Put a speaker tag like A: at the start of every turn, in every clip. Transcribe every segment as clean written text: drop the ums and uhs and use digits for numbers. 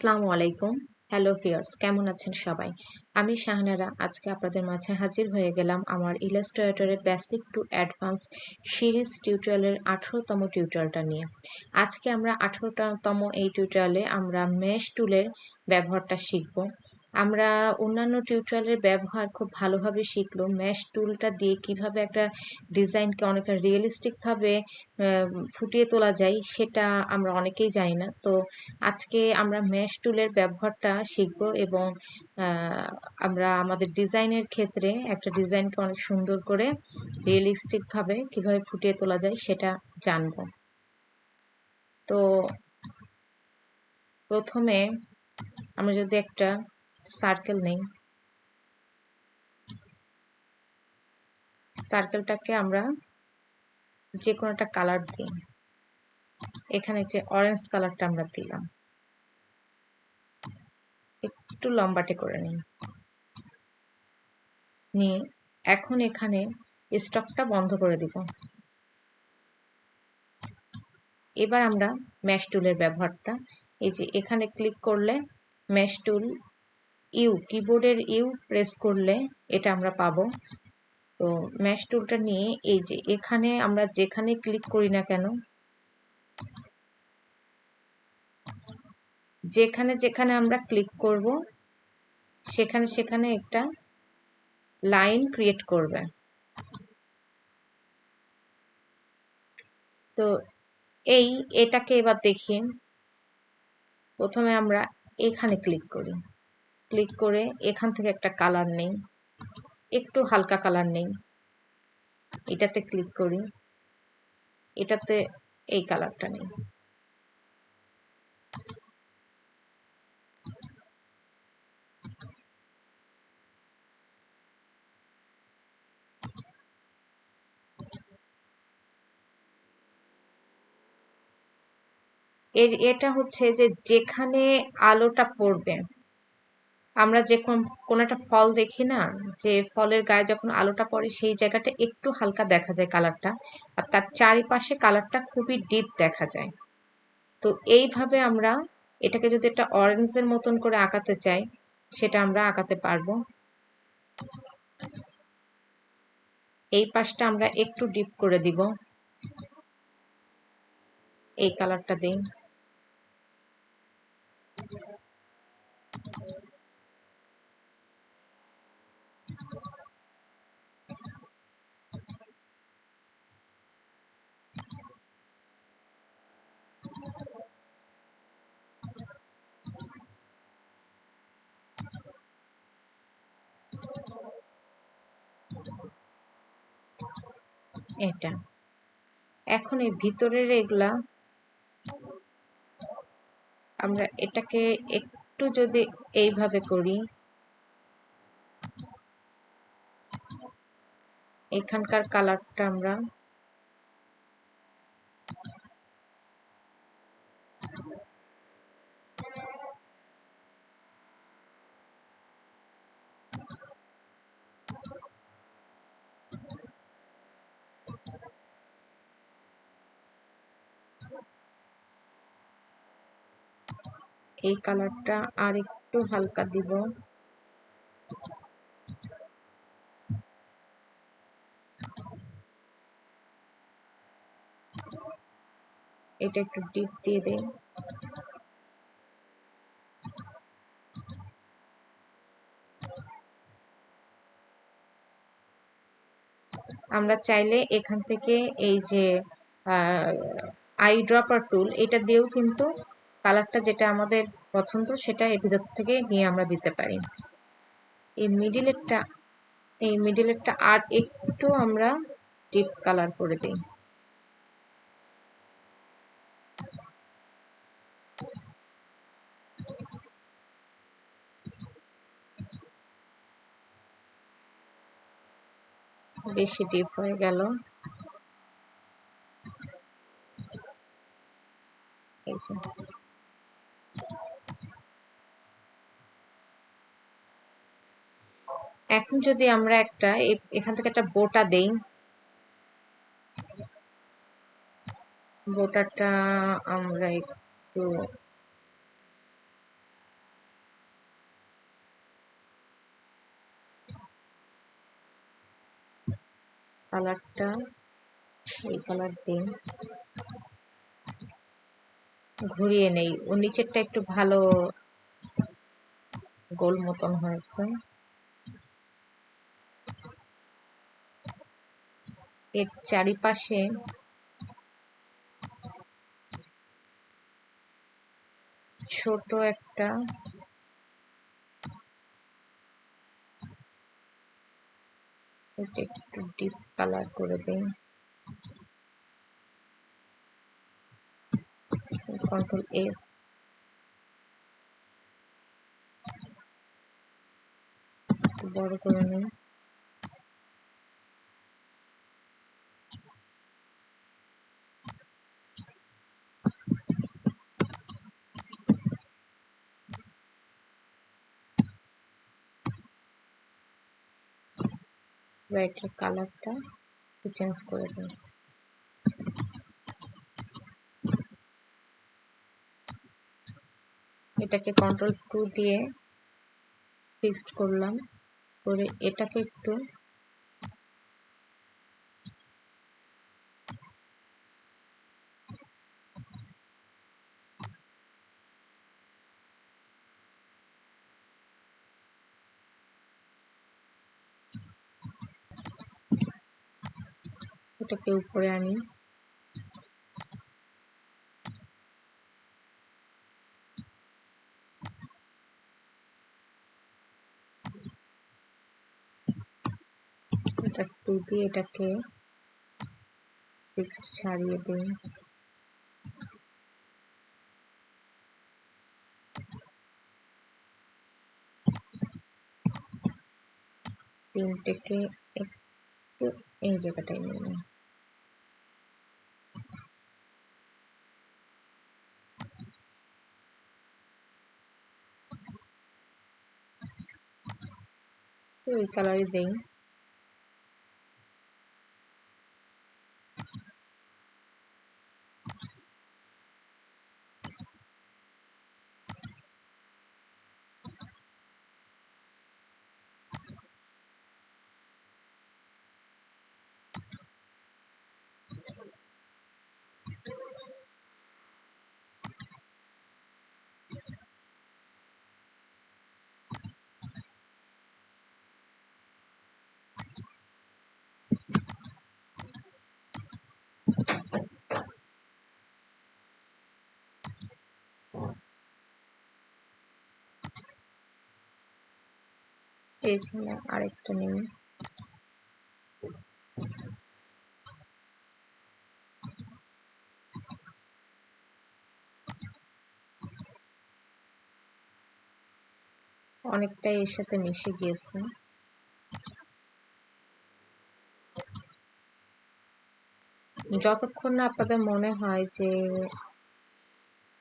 A: আসসালামু আলাইকুম। Hello viewers, কেমন আছেন সবাই? আমি শাহানারা আজকে আপনাদের মাঝে হাজির হয়ে গেলাম আমার ইলাস্ট্রেটরের বেসিক টু অ্যাডভান্স সিরিজ টিউটোরিয়ালের 18তম টিউটোরিয়ালটা নিয়ে। আজকে আমরা 18তম এই টিউটোরিয়ালে আমরা মেশ টুলের ব্যবহারটা শিখব। আমরা অন্যান্য টিউটোরিয়ালের ব্যবহার খুব ভালোভাবে শিখলেও মেশ টুলটা দিয়ে কিভাবে একটা ডিজাইনকে অনেকটা রিয়েলিস্টিকভাবে ফুটিয়ে তোলা যায় সেটা আমরা অনেকেই জানি না। তো আজকে আমরা মেশ টুলের ব্যবহারটা শিখব এবং আমরা আমাদের ডিজাইনের ক্ষেত্রে একটা ডিজাইনকে অনেক সুন্দর করে রিয়েলিস্টিকভাবে কিভাবে ফুটিয়ে তোলা যায় সেটা জানব। তো প্রথমে আমরা যদি একটা সার্কেল নেই, সার্কেলটাকে আমরা যে কোনো একটা কালার দিই। এখানে যে অরেঞ্জ কালারটা আমরা দিলাম, একটু লম্বাটে করে নিই। নিয়ে এখন এখানে স্টকটা বন্ধ করে দিব। এবার আমরা মেশ টুলের ব্যবহারটা এই যে এখানে ক্লিক করলে মেশ টুল ইউ, কিবোর্ডের ইউ প্রেস করলে এটা আমরা পাবো। তো মেশ টুলটা নিয়ে এই যে এখানে আমরা যেখানে ক্লিক করি না কেন, যেখানে যেখানে আমরা ক্লিক করব সেখানে সেখানে একটা লাইন ক্রিয়েট করবে। তো এটাকে এবার দেখি। প্রথমে আমরা এখানে ক্লিক করি, ক্লিক করে এখান থেকে একটা কালার নেই, একটু হালকা কালার নেই, এটাতে ক্লিক করি, এটাতে এই কালারটা নেই। এটা হচ্ছে যে যেখানে আলোটা পড়বে, আমরা যে কোন একটা ফল দেখি না, যে ফলের গায়ে যখন আলোটা পড়ে সেই জায়গাটা একটু হালকা দেখা যায় কালারটা, আর তার চারিপাশে কালারটা খুবই ডিপ দেখা যায়। তো এইভাবে আমরা এটাকে যদি একটা অরেঞ্জের মতন করে আঁকাতে চাই সেটা আমরা আঁকাতে পারবো। এই পাশটা আমরা একটু ডিপ করে দিব, এই কালারটা দিই। এটা এখন এই ভিতরের এগুলা আমরা এটাকে একটু যদি এইভাবে করি, এখানকার কালারটা আমরা এই কালারটা আর একটু হালকা দিব। এটা একটু ডিপ দিয়ে দেই। আমরা চাইলে এখান থেকে এই যে আই ড্রপার টুল, এটা দিয়েও কিন্তু কালারটা যেটা আমাদের পছন্দ সেটা এর ভিতর থেকে নিয়ে আমরা দিতে পারি। এই মিডিলেরটা আর একটু আমরা ডিপ কালার করে দিই। বেশি ডিপ হয়ে গেল। এই যে এখন যদি আমরা একটা এখান থেকে একটা বোটা দেই, বোটাটা আমরা একটু কালারটা এই কালার দিন, ঘুরিয়ে নেই। ও নিচেরটা একটু ভালো গোল মতন হয়েছে। এর চারিপাশে ছোট একটা এটা একটু ডিপ কালার করে দিন। কন্ট্রোল এ, বড় করে নিন। রাইটের কালারটা চেঞ্জ করে দিন। এটাকে কন্ট্রোল 2 দিয়ে ফিক্সড করলাম, করে এটাকে একটু এটাকে উপরে আনি। এটা 2 দিয়ে এটাকে ফিক্সড ছাড়িয়ে দিন। তিনটেকে একটু এই জায়গাটায় নিয়ে নিন। এই কালারই দেই। এইখানে আরেকটা নিন। অনেকটাই এর সাথে মিশে গিয়েছে। যতক্ষণ না আপনাদের মনে হয় যে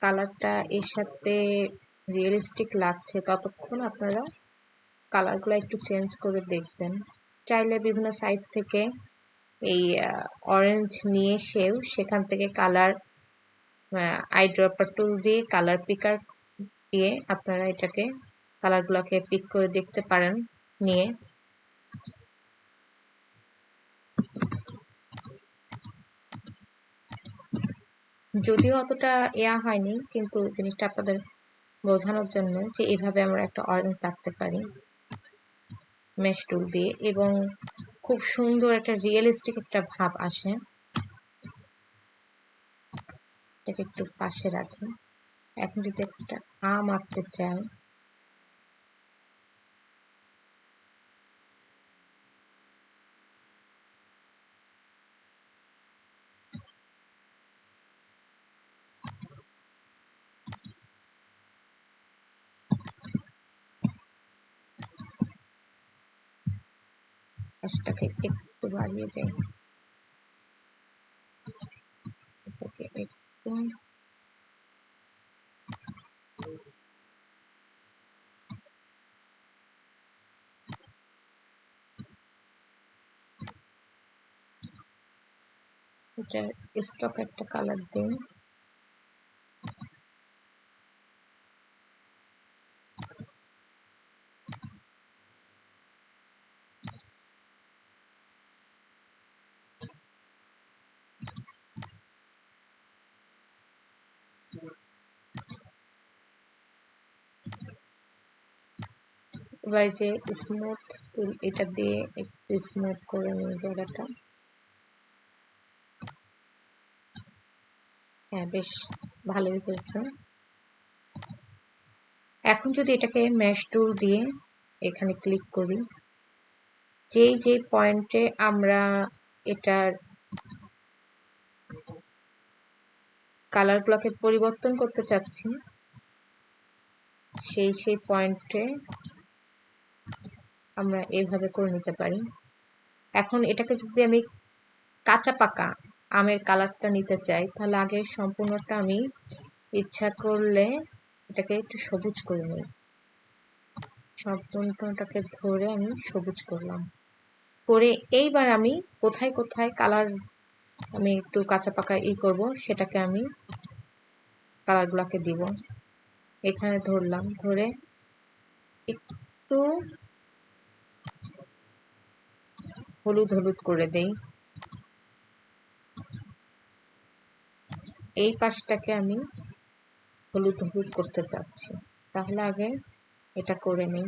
A: কালারটা এর সাথে রিয়েলিস্টিক লাগছে, ততক্ষণ আপনারা কালারগুলো একটু চেঞ্জ করে দেখবেন। চাইলে বিভিন্ন সাইট থেকে এই অরেঞ্জ নিয়ে এসেও সেখান থেকে কালার আই ড্রপার টুল দিয়ে কালার পিকার দিয়ে আপনারা এটাকে কালারগুলোকে পিক করে দেখতে পারেন নিয়ে। যদিও অতটা হয়নি, কিন্তু জিনিসটা আপনাদের বোঝানোর জন্য যে এভাবে আমরা একটা অরেঞ্জ রাখতে পারি মেশ টুল দিয়ে, এবং খুব সুন্দর একটা রিয়েলিস্টিক একটা ভাব আসে। এটাকে একটু পাশে রাখি। এখন যদি একটা আম আঁকতে চাই, পাশটাকে একটু বাড়িয়ে দেয়, এটাকে একটু এটা স্টক একটা কালার দিন। এবার যে স্মুথ টুল, এটা দিয়ে একটু স্মুথ করে নিই জায়গাটা। হ্যাঁ, বেশ ভালোই হয়েছে। এখন যদি এটাকে ম্যাশ টুল দিয়ে এখানে ক্লিক করি, যে পয়েন্টে আমরা এটার কালারগুলোকে পরিবর্তন করতে চাচ্ছি, সেই পয়েন্টে আমরা এইভাবে করে নিতে পারি। এখন এটাকে যদি আমি কাঁচা পাকা আমের কালারটা নিতে চাই, তাহলে আগে সম্পূর্ণটা আমি ইচ্ছা করলে এটাকে একটু সবুজ করে নিই। সম্পূর্ণটাকে ধরে আমি সবুজ করলাম, করে এইবার আমি কোথায় কোথায় কালার আমি একটু কাঁচা পাকা করব, সেটাকে আমি কালারগুলোকে দিব। এখানে ধরলাম, ধরে একটু হলুদ হলুদ করে দেই। এই পাশটাকে আমি হলুদ হলুদ করতে চাচ্ছি, তাহলে আগে এটা করে নিই।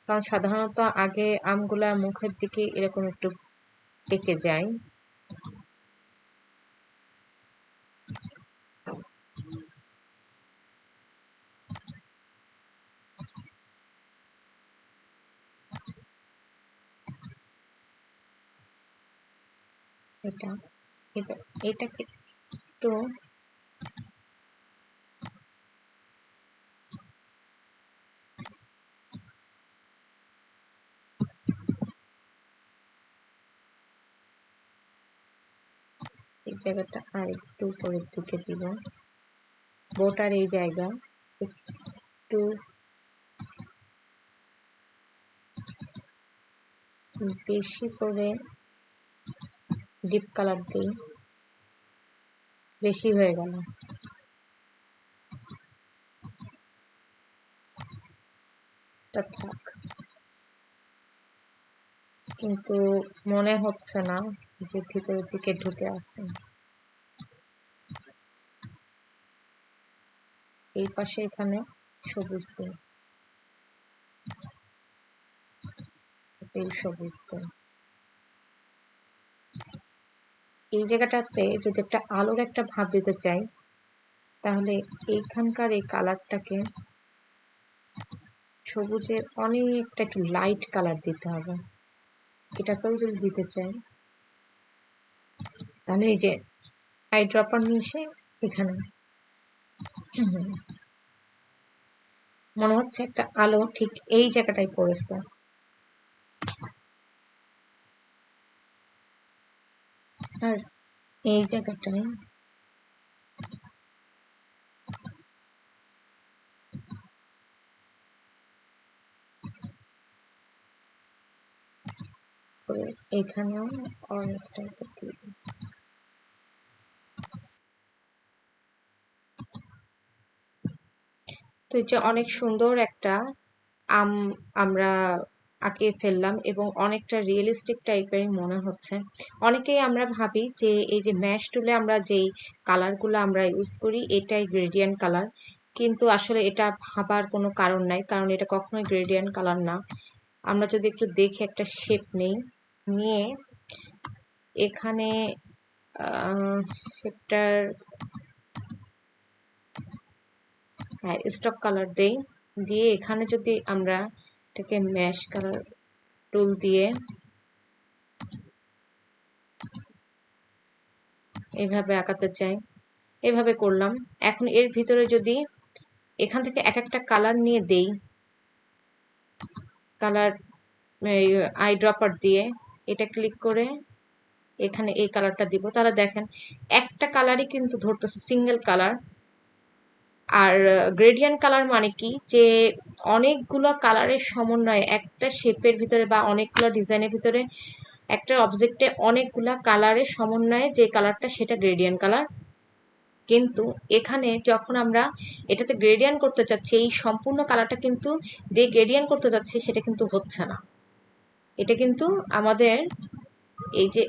A: কারণ সাধারণত আগে আমগুলা মুখের দিকে এরকম একটু পেকে যায়। এটাকে একটু এই জায়গাটা আর একটু উপরের দিকে দিব, বোটার এই জায়গা একটু বেশি করে ডিপ কালার দিই। বেশি হয়ে গেল, এটা থাক। কিন্তু মনে হচ্ছে না যে ভিতরের দিকে ঢুকে আছে। এই পাশে এখানে সবুজ দিই, সবুজ দিই। এই জায়গাটাতে যদি একটা আলোর একটা ভাব দিতে চাই, তাহলে এইখানকার এই কালারটাকে সবুজের অনেকটা একটু লাইট কালার দিতে হবে। এটাতেও যদি দিতে চাই, তাহলে এই যে আই ড্রপার নিয়ে এসে এখানে মনে হচ্ছে একটা আলো ঠিক এই জায়গাটায় পড়েছে। আর এই জায়গাটায় এখানেও অরেঞ্জ টাইপের দিয়ে দিই। তো এই যে অনেক সুন্দর একটা আমরা আঁকে ফেললাম এবং অনেকটা রিয়েলিস্টিক টাইপের মনে হচ্ছে। অনেকেই আমরা ভাবি যে এই যে ম্যাশ টুলে আমরা যেই কালারগুলো আমরা ইউজ করি এটাই গ্রেডিয়েন্ট কালার, কিন্তু আসলে এটা ভাবার কোনো কারণ নাই, কারণ এটা কখনোই গ্রেডিয়েন্ট কালার না। আমরা যদি একটু দেখে একটা শেপ নেই, নিয়ে এখানে শেপটার হ্যাঁ স্টক কালার দেই, দিয়ে এখানে যদি আমরা এটাকে ম্যাশ কালার টুল দিয়ে এইভাবে আঁকাতে চাই, এভাবে করলাম। এখন এর ভিতরে যদি এখান থেকে এক একটা কালার নিয়ে দেই, কালার আই ড্রপার দিয়ে এটা ক্লিক করে এখানে এই কালারটা দিব, তাহলে দেখেন একটা কালারই কিন্তু ধরতেছে, সিঙ্গেল কালার। আর গ্রেডিয়েন্ট কালার মানে কি, যে অনেকগুলো কালারের সমন্বয়ে একটা শেপের ভিতরে বা অনেকগুলো ডিজাইনের ভিতরে একটা অবজেক্টে অনেকগুলা কালারের সমন্বয়ে যে কালারটা, সেটা গ্রেডিয়েন্ট কালার। কিন্তু এখানে যখন আমরা এটাতে গ্রেডিয়েন্ট করতে চাচ্ছি, এই সম্পূর্ণ কালারটা কিন্তু দিয়ে গ্রেডিয়েন্ট করতে চাচ্ছি, সেটা কিন্তু হচ্ছে না। এটা কিন্তু আমাদের এই যে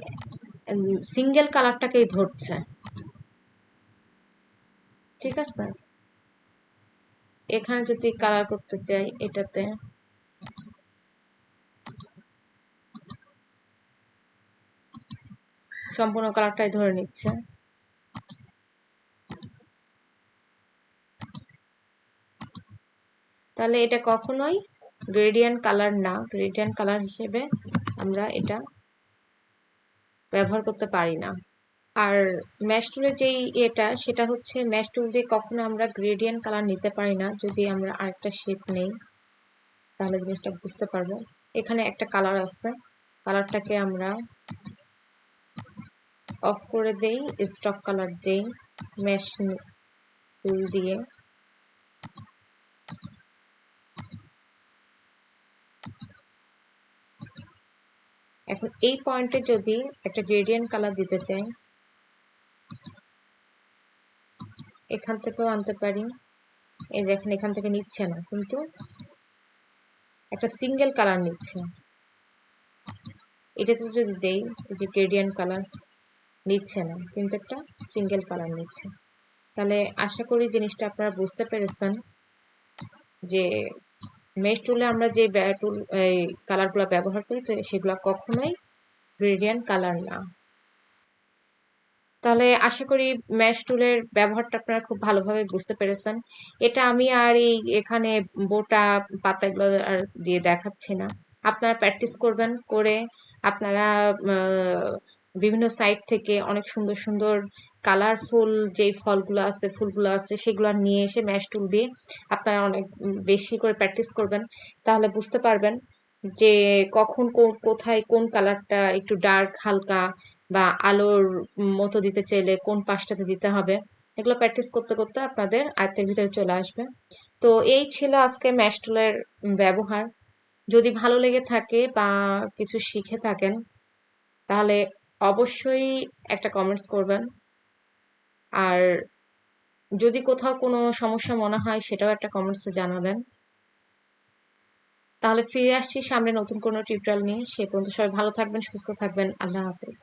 A: সিঙ্গেল কালারটাকেই ধরছে, ঠিক আছে। এখানে যদি কালার করতে চাই, এটাতে সম্পূর্ণ কালারটাই ধরে নিচ্ছে। তাহলে এটা কখনোই গ্রেডিয়েন্ট কালার না। গ্রেডিয়েন্ট কালার হিসেবে আমরা এটা ব্যবহার করতে পারি না। আর ম্যাশ টুলের যেই সেটা হচ্ছে ম্যাশ টুল দিয়ে কখনো আমরা গ্রেডিয়েন্ট কালার নিতে পারি না। যদি আমরা আরেকটা শেপ নেই তাহলে জিনিসটা বুঝতে পারবো। এখানে একটা কালার আছে, কালারটাকে আমরা অফ করে দেই, স্টক কালার দেই ম্যাশ টুল দিয়ে। এখন এই পয়েন্টে যদি একটা গ্রেডিয়েন্ট কালার দিতে চাই, এখান থেকেও আনতে পারি। এই যে এখন এখান থেকে নিচ্ছে না, কিন্তু একটা সিঙ্গেল কালার নিচ্ছে। এটাতে যদি দেই, এই যে গ্রেডিয়েন্ট কালার নিচ্ছে না, কিন্তু একটা সিঙ্গেল কালার নিচ্ছে। তাহলে আশা করি জিনিসটা আপনারা বুঝতে পেরেছেন যে মেশ টুলে আমরা যে টুল এই কালারগুলো ব্যবহার করি তো সেগুলো কখনোই গ্রেডিয়েন্ট কালার না। তাহলে আশা করি ম্যাশ টুলের ব্যবহারটা আপনারা খুব ভালোভাবে বুঝতে পেরেছেন। এটা আমি আর এখানে বোটা পাতা এগুলো আর দিয়ে দেখাচ্ছি না। আপনারা প্র্যাকটিস করবেন, করে আপনারা বিভিন্ন সাইট থেকে অনেক সুন্দর সুন্দর কালারফুল যেই ফুলগুলো আছে সেগুলো নিয়ে এসে ম্যাশ টুল দিয়ে আপনারা অনেক বেশি করে প্র্যাকটিস করবেন। তাহলে বুঝতে পারবেন যে কখন কোথায় কোন কালারটা একটু ডার্ক হালকা বা আলোর মতো দিতে চাইলে কোন পাশটাতে দিতে হবে। এগুলো প্র্যাকটিস করতে করতে আপনাদের আয়ত্তের ভিতরে চলে আসবে। তো এই ছিল আজকে ম্যাশ টুলের ব্যবহার। যদি ভালো লেগে থাকে বা কিছু শিখে থাকেন তাহলে অবশ্যই একটা কমেন্টস করবেন। আর যদি কোথাও কোনো সমস্যা মনে হয় সেটাও একটা কমেন্টসে জানাবেন। তাহলে ফিরে আসছি সামনে নতুন কোনো টিউটোরিয়াল নিয়ে। সে পর্যন্ত সবাই ভালো থাকবেন, সুস্থ থাকবেন। আল্লাহ হাফেজ।